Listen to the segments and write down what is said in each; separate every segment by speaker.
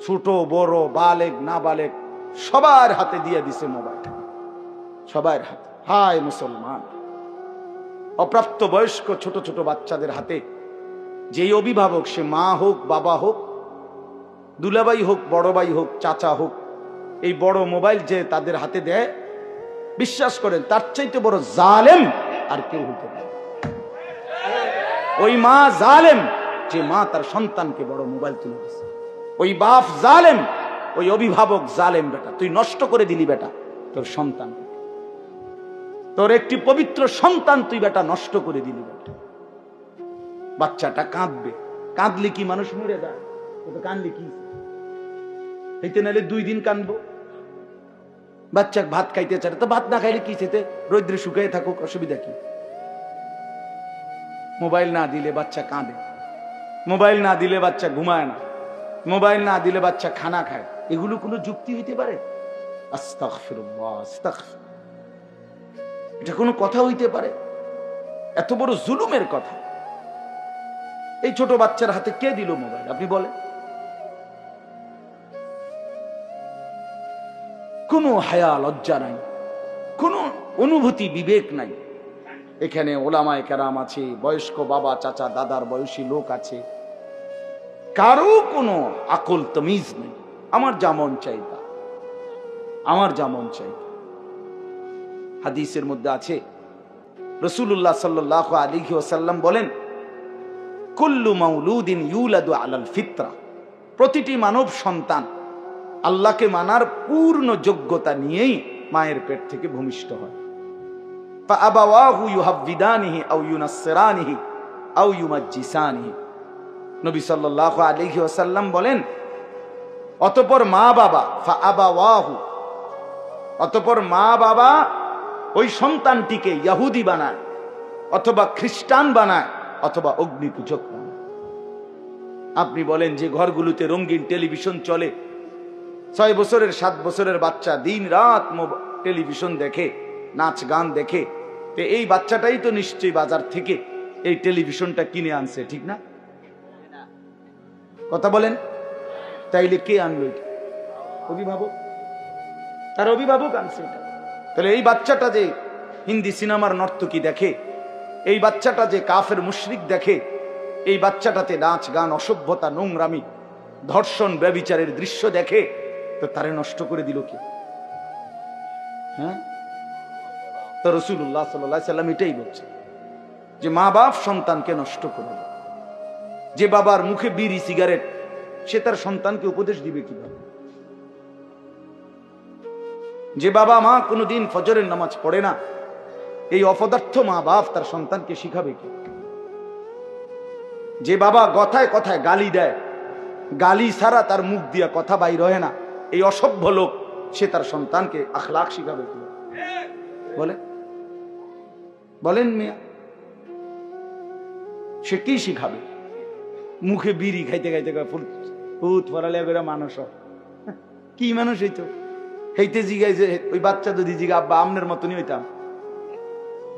Speaker 1: ছোট বড় বালেগ না বালেগ সবার হাতে দিয়ে দিছে মোবাইল, সবার হাতে। হায় মুসলমান, অপ্রাপ্ত বয়স্ক ছোট ছোট বাচ্চাদের হাতে যেই অভিভাবক, সে মা হোক বাবা হোক দুলাভাই হোক বড় ভাই হোক চাচা হোক, এই বড় মোবাইল যে তাদের হাতে দেয়, বিশ্বাস করেন তার চাইতে বড় জালেম আর কেউ হতে পারে। ওই মা জালেম যে মা তার সন্তানকে বড় মোবাইল তুলে দিচ্ছে, ওই বাপ জালেম, ওই অভিভাবক জালেম। বেটা তুই নষ্ট করে দিলি বেটা তোর সন্তান, তোর একটি পবিত্র সন্তান তুই বেটা নষ্ট করে দিলি বেটা। বাচ্চাটা কাঁদবে, কাঁদলে কি মানুষ মরে যায়? কাঁদলে কি হইতে, নাহলে 2 দিন কাঁদবো। বাচ্চা ভাত খাইতে চায় তো ভাত না খাইলে কি খেতে, রৌদ্রে শুকায় থাকুক, অসুবিধা কি? মোবাইল না দিলে বাচ্চা কাঁদে, মোবাইল না দিলে বাচ্চা ঘুমায় না, মোবাইল না দিলে বাচ্চা খানা খায়। এগুলো কোনো যুক্তি হইতে পারে? আস্তাগফিরুল্লাহ, আস্তাগফিরুল্লাহ। এটা কোনো কথা হইতে পারে? এত বড় জুলুমের কথা। এই ছোট বাচ্চার হাতে কে দিল মোবাইল আপনি বলেন? কোনো হায়া লজ্জা নাই, কোনো অনুভূতি বিবেক নাই। এখানে ওলামায়ে কেরাম আছে, বয়স্ক বাবা চাচা দাদার বয়সী লোক আছে, কারো কোনো আকল তমিজ নেই। আমার যা মন চাই তা, আমার যা মন চাই। হাদিসের মধ্যে আছে, রাসূলুল্লাহ সাল্লাল্লাহু আলাইহি ওয়াসাল্লাম বলেন, কুল্লু মাউলুদিন ইউলাদু আলাল ফিতরা, প্রতিটি মানব সন্তান আল্লাহকে মানার পূর্ণ যোগ্যতা নিয়েই মায়ের পেট থেকে ভূমিষ্ঠ হয়। ফাআবাওয়াহু ইউহাব্বিদানিহি আও ইউনাসসিরানিহি আও ইউমাজ্জিসানিহি। নবী সাল্লাল্লাহু আলাইহি ওয়াসাল্লাম বলেন, অতঃপর মা বাবা, ফাআবাওয়াহু, অতঃপর মা বাবা ওই সন্তানটিকে ইহুদি বানায় অথবা খ্রিস্টান বানায় অথবা অগ্নিপূজক বানায়। আপনি বলেন যে ঘরগুলোতে রঙিন টেলিভিশন চলে, 6 বছরের 7 বছরের বাচ্চা দিন রাত টেলিভিশন দেখে, নাচ গান দেখে, তো এই বাচ্চাটাই তো নিশ্চয়ই বাজার থেকে এই টেলিভিশনটা কিনে আনছে, ঠিক না? কথা বলেন। তাইলে কে আনলো এটা? অভিভাবক, তার অভিভাবক আনছে এটা। তাহলে এই বাচ্চাটা যে হিন্দি সিনেমার নর্তকী দেখে, এই বাচ্চাটা যে কাফের মুশরিক দেখে, এই বাচ্চাটাতে নাচ গান, অসভ্যতা, নোংরামি, ধর্ষণ, ব্যভিচারের দৃশ্য দেখে, তো তারে নষ্ট করে দিল কে? হ্যাঁ, তো রাসূলুল্লাহ সাল্লাল্লাহু আলাইহি সাল্লাম এটাই বলছে যে মা বাপ সন্তানকে নষ্ট করে দেয়। যে বাবার মুখে বিড়ি সিগারেট, সে তার সন্তানকে উপদেশ দিবে কিভাবে? যে বাবা মা কোনোদিন ফজরের নামাজ পড়ে না, এই অপদার্থ মা বাপ তার সন্তানকে শিখাবে কি? যে বাবা কথায় কথায় গালি দেয়, গালি ছাড়া তার মুখ দিয়া কথা বাইর হয় না, এই অসভ্য লোক, সে তার সন্তানকে আখলাক শিখাবে কি? বলে বলেন মিয়া, সে কি শিখাবে? মুখে বিড়ি খাইতে খাইতে ফুট ফরালে করে মানুষ কি মানুষ হইতো? হেইতে জিগাই যে ওই বাচ্চা যদি জিগা আব্বা আমনের মতনই হইতাম,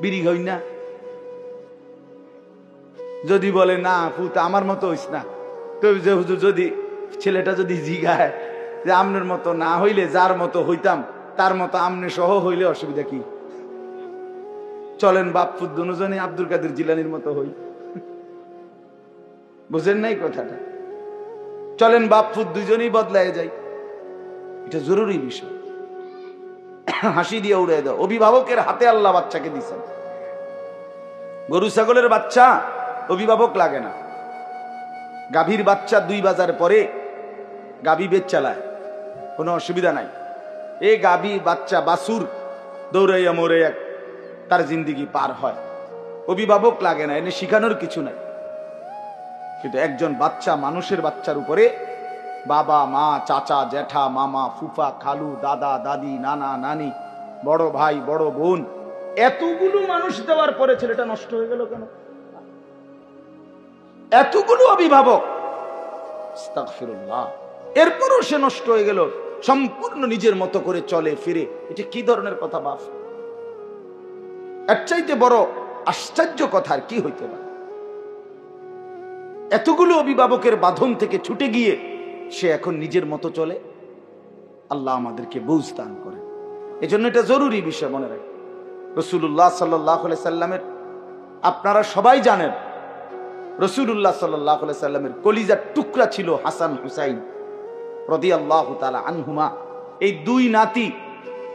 Speaker 1: বিড়ি খাই না, যদি বলে না ফুট আমার মতো হইস না, তো যে হুজুর যদি ছেলেটা যদি জিগায় যে আমনের মতো না হইলে যার মতো হইতাম তার মতো আমনে সহ হইলে অসুবিধা কি? চলেন বাপপুত দুজনে আব্দুল কাদের জিলানির মতো হই। বুঝেন নাই কথাটা? চলেন বাপপুত দুজনেই বদলায় যাই। এটা জরুরি বিষয়। হাসি দিয়ে উড়ে দাও। অভিভাবকের হাতে আল্লাহ বাচ্চাকে দিচ্ছেন। গরু ছাগলের বাচ্চা অভিভাবক লাগে না। গাভীর বাচ্চা 2 বাজার পরে গাভী বেচ চালায়, কোনো অসুবিধা নাই। এই গাভী বাচ্চা বাছুর দৌড়াইয়া মরে তার জিন্দিগি পার হয়, অভিভাবক লাগে না, এনে শিখানোর কিছু নাই। কিন্তু একজন বাচ্চা, মানুষের বাচ্চার উপরে বাবা মা চাচা জ্যাঠা মামা ফুফা খালু দাদা দাদি নানা নানি বড় ভাই বড় বোন এতগুলো মানুষ দেওয়ার পরে ছেলেটা নষ্ট হয়ে গেল কেন? এতগুলো অভিভাবক, আস্তাগফিরুল্লাহ, এরপরও সে নষ্ট হয়ে গেল, সম্পূর্ণ নিজের মতো করে চলে ফিরে। এটা কি ধরনের কথা বাপ? এর চাইতে বড় আশ্চর্য কথা আর কি হইতে পারে? এতগুলো অভিভাবকের বাঁধন থেকে ছুটে গিয়ে সে এখন নিজের মতো চলে। আল্লাহ আমাদেরকে বুঝ দান করে। এজন্য এটা জরুরি বিষয় মনে রাখবেন। রাসূলুল্লাহ সাল্লাল্লাহু আলাইহি সাল্লামের, আপনারা সবাই জানেন, রাসূলুল্লাহ সাল্লাল্লাহু আলাইহি সাল্লামের কলিজার টুকরা ছিল হাসান হুসাইন রাদিয়াল্লাহু তাআলা আনহুমা। এই দুই নাতি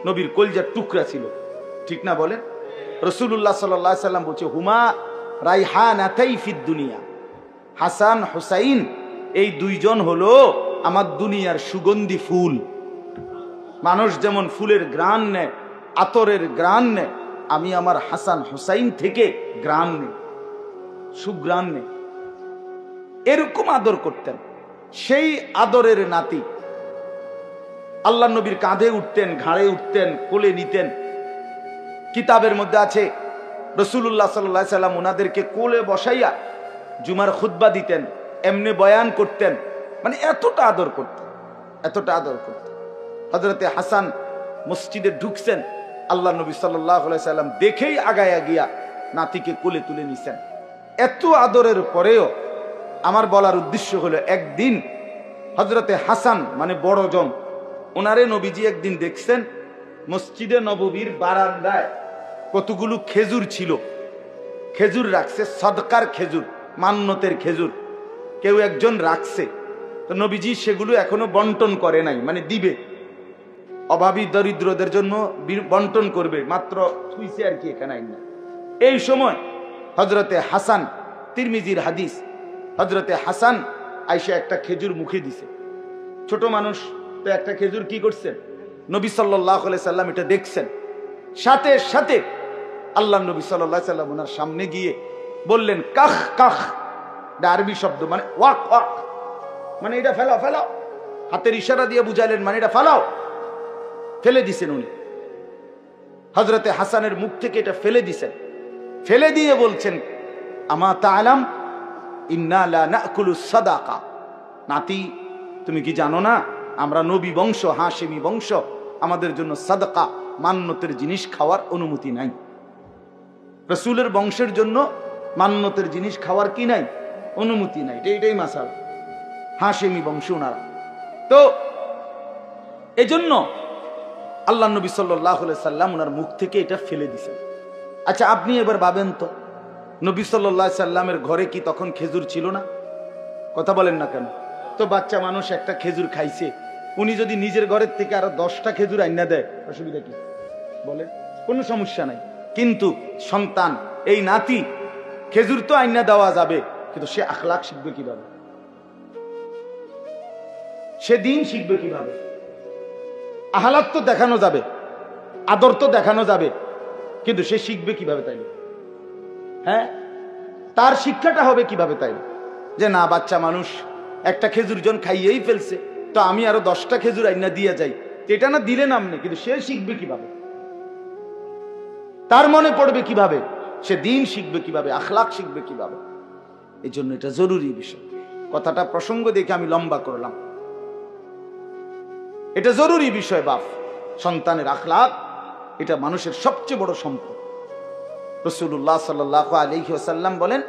Speaker 1: নবীর কলিজার টুকরা ছিল, ঠিক না বলেন? রাসূলুল্লাহ সাল্লাল্লাহু আলাইহি সাল্লাম বলছে, হুমা রাইহানাতাই ফিদ দুনিয়া। হাসান হুসাইন এই দুইজন হলো আমার দুনিয়ার সুগন্ধি ফুল। মানুষ যেমন ফুলের ঘ্রাণ নেয়, আতরের ঘ্রাণ নেয়, আমি আমার হাসান হুসাইন থেকে ঘ্রাণ নেই, সুঘ্রাণ নেই। এরকম আদর করতেন। সেই আদরের নাতি আল্লাহ নবীর কাঁধে উঠতেন, ঘাড়ে উঠতেন, কোলে নিতেন। কিতাবের মধ্যে আছে রাসূলুল্লাহ সাল্লাল্লাহু আলাইহি সাল্লাম ওনাদেরকে কোলে বসাইয়া জুমার খুতবা দিতেন, এমনি বয়ান করতেন, মানে এতটা আদর করতেন, এতটা আদর করতেন। হযরতে হাসান মসজিদে ঢুকছেন, আল্লাহ নবী সাল্লাল্লাহু আলাইহি সাল্লাম দেখেই আগায়া গিয়া নাতিকে কোলে তুলে নিছেন। এত আদরের পরেও আমার বলার উদ্দেশ্য হলো, একদিন হযরতে হাসান মানে বড়জন, ওনারে নবীজি একদিন দেখছেন মসজিদে নববীর বারান্দায় কতগুলো খেজুর ছিল, খেজুর রাখছে, সদকার খেজুর, মান্নতের খেজুর কেউ একজন রাখছে। তো নবীজি সেগুলো এখনো বন্টন করে নাই, মানে দিবে, অভাবী দরিদ্রদের জন্য বন্টন করবে, মাত্র থুইছে আর কি, এখানে আইন না। এই সময় হযরতে হাসান, তিরমিজির হাদিস, হযরতে হাসান আইসা একটা খেজুর মুখে দিছে। ছোট মানুষ তো একটা খেজুর কি করছেন, নবী সাল্লাল্লাহু আলাইহি সাল্লাম এটা দেখছেন। সাথে সাথে আল্লাহ নবী সাল্লাল্লাহু আলাইহি সাল্লাম ওনার সামনে গিয়ে বললেন, কাখ কাখ, আরবি শব্দ, মানে ওয়াক ওয়াক, মানে এটা ফেলাও ফেলাও, হাতের ইশারা দিয়ে বুঝাইলেন, মানে এটা ফেলাও। ফেলে দিছেন উনি, হযরতে হাসানের মুখ থেকে এটা ফেলে দিছেন। ফেলে দিয়ে বলছেন, আমা তাআলাম ইন্না লা নাকুলু সাদাকা। নাতি, তুমি কি জানো না আমরা নবী বংশ, হাশেমি বংশ, আমাদের জন্য সাদকা, মান্নতের জিনিস খাওয়ার অনুমতি নাই। রাসূলের বংশের জন্য মান্নতের জিনিস খাওয়ার কি নাই, অনুমতি নাই। এটাই মাসালা, হাশেমি বংশ ওনারা। তো এজন্য আল্লাহ নবী সাল্লাল্লাহু আলাইহি সাল্লাম ওনার মুখ থেকে এটা ফেলে দিয়েছেন। আচ্ছা আপনি এবার ভাবেন তো, নবী সাল্লাল্লাহু আলাইহি সাল্লামের ঘরে কি তখন খেজুর ছিল না? কথা বলেন না কেন? তো বাচ্চা মানুষ একটা খেজুর খাইছে, উনি যদি নিজের ঘরের থেকে আরো 10টা খেজুর আইনা দেয়, অসুবিধা কি বলেন? কোনো সমস্যা নাই। কিন্তু সন্তান, এই নাতি, খেজুর তো আইনা দেওয়া যাবে, কিন্তু সে আখলাক শিখবে কিভাবে? সে দিন শিখবে কিভাবে? আহলাক তো দেখানো যাবে, আদর তো দেখানো যাবে, কিন্তু সে শিখবে কিভাবে তাইলে? হ্যাঁ, তার শিক্ষাটা হবে কিভাবে তাইলে? যে না, বাচ্চা মানুষ একটা খেজুর জন খাইয়েই ফেলছে, তো আমি আরো 10টা খেজুর আইনা দিয়ে যাই, এটা না দিলে নামনে, কিন্তু সে শিখবে কিভাবে? তার মনে পড়বে কিভাবে? সে দিন শিখবে কিভাবে? আখলাক শিখবে কিভাবে? এই জন্য এটা জরুরি বিষয়। কথাটা প্রসঙ্গ দেখে আমি লম্বা করলাম। এটা জরুরি বিষয় বাপ, সন্তানের আখলাক এটা মানুষের সবচেয়ে বড় সম্পদ। রাসূলুল্লাহ সাল্লাল্লাহু আলাইহি ওয়াসাল্লাম বলেন,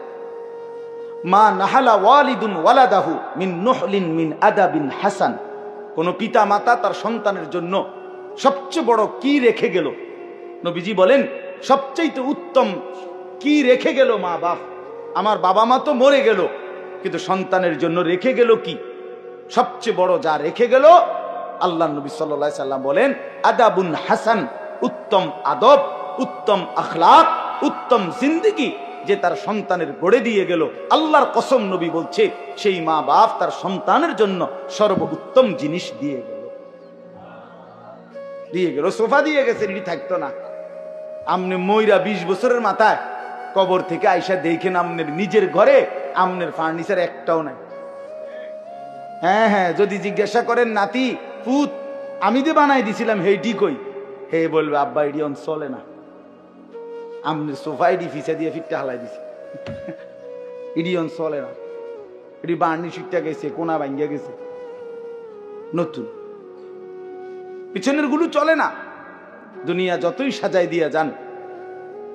Speaker 1: মা নাহালা ওয়ালিদুন ওয়ালাদাহু মিন নুহলিন মিন আদাবিন হাসান। কোন পিতা মাতা তার সন্তানের জন্য সবচেয়ে বড় কি রেখে গেল, নবীজি বলেন সবচেয়ে উত্তম কি রেখে গেল মা বাপ। আমার বাবা মা তো মরে গেল, কিন্তু সন্তানের জন্য রেখে গেল কি? সবচেয়ে বড় যা রেখে গেল, আল্লাহ নবী সাল্লাল্লাহু আলাইহি সাল্লাম বলেন আদাবুন হাসান, উত্তম আদব, উত্তম আখলাক, উত্তম জিন্দেগি যে তার সন্তানের গড়ে দিয়ে গেল। আল্লাহর কসম নবী বলছে, সেই মা বাপ তার সন্তানের জন্য সর্বোত্তম জিনিস দিয়ে গেল। সোফা দিয়ে গেছে, এটি থাকতো না। আমনে ময়রা 20 বছরের মাথায় কবর থেকে আইসা দেখেন আমনের নিজের ঘরে আমনের ফার্নিচার একটাও নাই। হ্যাঁ হ্যাঁ, যদি জিজ্ঞাসা করেন নাতি পুত আমি যে বানাই দিছিলাম হেইটি কই, হে বলবে আব্বা এটি অন চলে না, আমনের সোফা এটি ফিসা দিয়ে ফিটটা হালাই দিছি, এটি অন চলে না, এটি বার্নি শিটটা গেছে, কোনা ভাঙ্গিয়া গেছে, নতুন পিছনের গুলো চলে না। দুনিয়া যতই সাজাই দিয়া যান,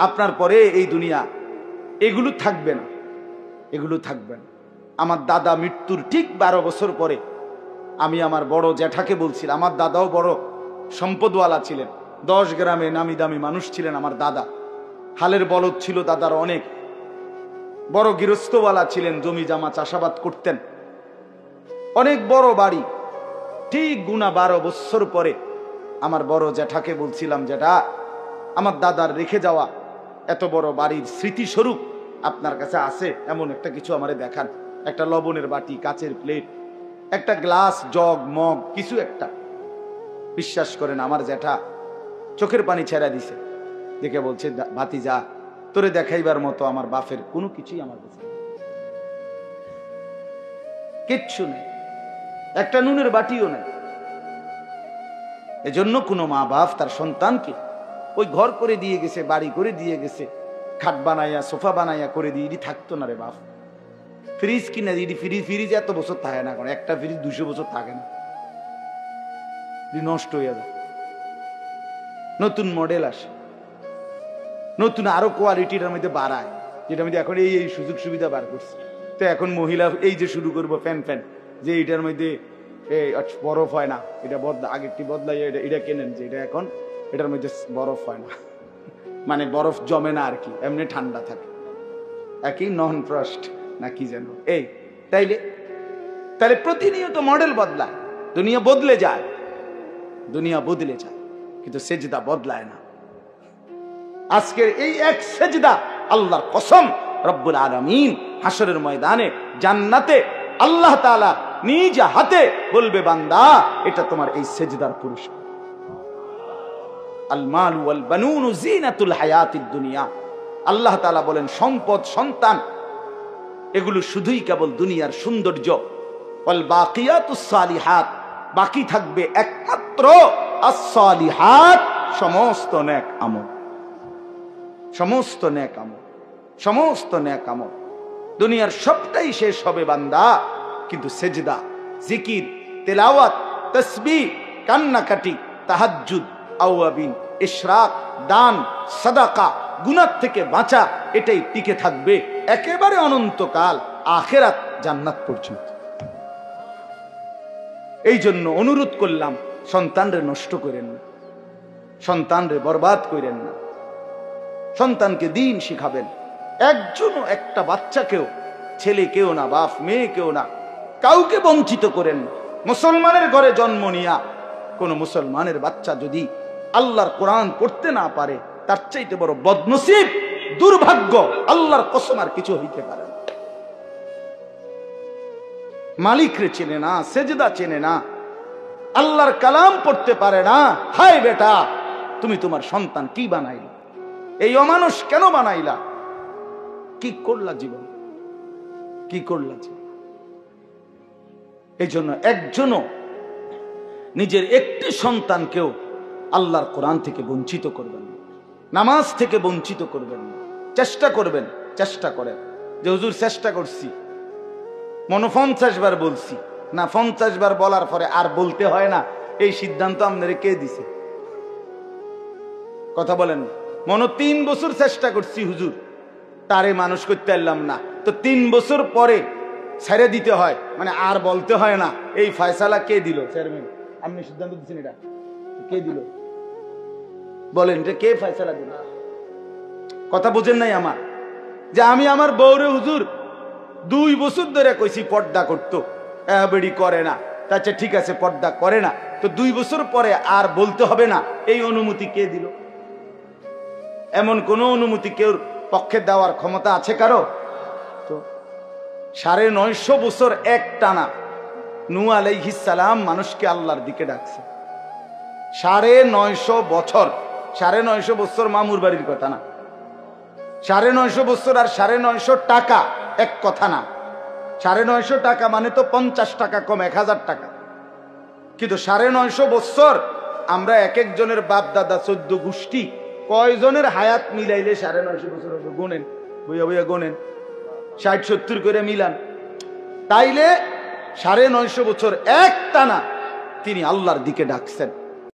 Speaker 1: আপনার পরে এই দুনিয়া এগুলো থাকবে না, এগুলো থাকবে না। আমার দাদা মৃত্যুর ঠিক 12 বছর পরে আমি আমার বড় জ্যাঠাকে বলছিলাম, আমার দাদাও বড় সম্পদওয়ালা ছিলেন, 10 গ্রামে নামি দামি মানুষ ছিলেন আমার দাদা। হালের বলদ ছিল দাদার অনেক, বড় গৃহস্থওয়ালা ছিলেন, জমি জামা চাষাবাদ করতেন, অনেক বড় বাড়ি। ঠিক গুনা 12 বছর পরে আমার বড় জ্যাঠাকে বলছিলাম, জ্যাঠা আমার দাদার রেখে যাওয়া এত বড় বাড়ির স্মৃতিস্বরূপ আপনার কাছে আছে এমন একটা কিছু আমারে দেখান। একটা লবণের বাটি, কাচের প্লেট, একটা গ্লাস, জগ, মগ, কিছু একটা। বিশ্বাস করেন আমার জ্যাঠা চোখের পানি ছেড়া দিছে, দেখে বলছে, ভাতিজা তোরে দেখাইবার মতো আমার বাপের কোনো কিছুই আমার কাছে কিচ্ছু নেই, একটা নুনের বাটিও নেই। এজন্য কোনো মা বাপ তার সন্তানকে ওই ঘর করে দিয়ে গেছে, বাড়ি করে দিয়ে গেছে, খাট বানাইয়া সোফা বানাইয়া করে দিয়ে থাকতো না রে বাপ। ফ্রিজ কিনে দিয়ে ফ্রিজ এত বছর থাকে না, কারণ একটা ফ্রিজ 200 বছর থাকে না, নষ্ট হয়ে যায়। নতুন মডেল আসে, নতুন আরো কোয়ালিটির মধ্যে বাড়ায়, যেটা মধ্যে এখন এই সুযোগ সুবিধা বার করছে। তো এখন মহিলা এই যে শুরু করবো ফ্যান যে এটার মধ্যে বরফ হয় না, এটা আগেরটি বদলাই, এটা কেনেন যে এটা এখন এটার মধ্যে বরফ হয় না, মানে বরফ জমে না আর কি, এমনি ঠান্ডা থাকে, একই নন ফ্রস্ট না কি যেন এই। তাইলে প্রতিনিয়ত মডেল বদলায়, দুনিয়া বদলে যায়, দুনিয়া বদলে যায়, কিন্তু সেজদা বদলায় না। আজকের এই এক সেজদা, আল্লাহর কসম, রব্বুল আলামিন হাসরের ময়দানে জান্নাতে আল্লাহ তাআলা নিজ হাতে বলবে, বান্দা এটা তোমার এই সেজদার পুরস্কার। আল মাল ওয়াল বানুন জিনাতুল হায়াতিদ দুনিয়া। আল্লাহ তাআলা বলেন, সম্পদ, সন্তান এগুলো শুধুই কেবল দুনিয়ার সৌন্দর্য। ওয়াল বাকিয়াতুস সালিহাত, বাকি থাকবে একমাত্র আস-সালিহাত, সমস্ত নেক আমল, সমস্ত নেক আমল, সমস্ত নেক আমল। দুনিয়ার সবটাই শেষ হবে বান্দা, কিন্তু সেজদা, জিকির, তেলাওয়াত, তাসবিহ, কান্নাকাটি, তাহাজ্জুদ, আওয়াবিন, ইশরাক, দান, সাদাকা, গুনাহ থেকে বাঁচা, এটাই টিকে থাকবে একেবারে অনন্তকাল, আখিরাত, জান্নাত পর্যন্ত। এই জন্য অনুরোধ করলাম, সন্তানরে নষ্ট করেন না, সন্তানরে বরবাদ করেন না, সন্তানকে দিন শিখাবেন। একজনও একটা বাচ্চাকেও, ছেলে কেউ না, বাপ মেয়ে কেউ না, কাউকে বঞ্চিত করেন না। মুসলমানের ঘরে জন্ম নিয়া কোন মুসলমানের বাচ্চা যদি আল্লাহর কোরআন পড়তে না পারে, তার চাইতে বড় বদনসিব, দুর্ভাগ্য আল্লাহর কসম আর কিছু হইতে পারে না। মালিকরে চেনে না, সেজদা চেনে না, আল্লাহর কালাম পড়তে পারে না। হায় বেটা, তুমি তোমার সন্তান কি বানাইলা? এই অমানুষ কেন বানাইলা? কি করলা জীবন, কি করলা জীবন? এই জন্য একজনও নিজের একটি সন্তানকেও আল্লাহর কোরআন থেকে বঞ্চিত করবেন না, নামাজ থেকে বঞ্চিত করবেন না। চেষ্টা করবেন, চেষ্টা করেন যে হুজুর চেষ্টা করছি, মনে 50 বার বলছি না, 50 বার বলার পরে আর বলতে হয় না, এই সিদ্ধান্ত আপনারা কে দিছে? কথা বলেন। মনে 3 বছর চেষ্টা করছি হুজুর, তারে মানুষ করতে পারলাম না, তো 3 বছর পরে ছেড়ে দিতে হয়, মানে আর বলতে হয় না। এই ফয়সালা কে দিল? চেয়ারম্যান আপনি সিদ্ধান্ত দিচ্ছেন, এটা কে দিল বলেন? এটা কে ফয়সালা দিল? কথা বুঝেন নাই আমার? যে আমি আমার বউরে হুজুর 2 বছর ধরে কইছি পর্দা করতো, বেড়ি করে না, আচ্ছা ঠিক আছে পর্দা করে না, তো 2 বছর পরে আর বলতে হবে না, এই অনুমতি কে দিল? এমন কোন অনুমতি কেউ পক্ষে দেওয়ার ক্ষমতা আছে কারো? তো 950 বছর এক টানা নূহ আলাইহিস সালাম মানুষকে আল্লাহর দিকে ডাকছে। 950 বছর, 950 বছর মামুর বাড়ির কথা না, 950 বছর আর 950 টাকা এক কথা না। 950 টাকা মানে তো 50 টাকা কম, 1000 টাকা। কিন্তু 950 বছর আমরা এক একজনের বাপ দাদা 14 গোষ্ঠী কয়জনের হায়াত মিলাইলে 950 বছর হবে? গোনেন, বইয়া বইয়া গোনেন, 60-70 করে মিলান, তাইলে 950 বছর এক টানা তিনি আল্লাহর দিকে ডাকছেন।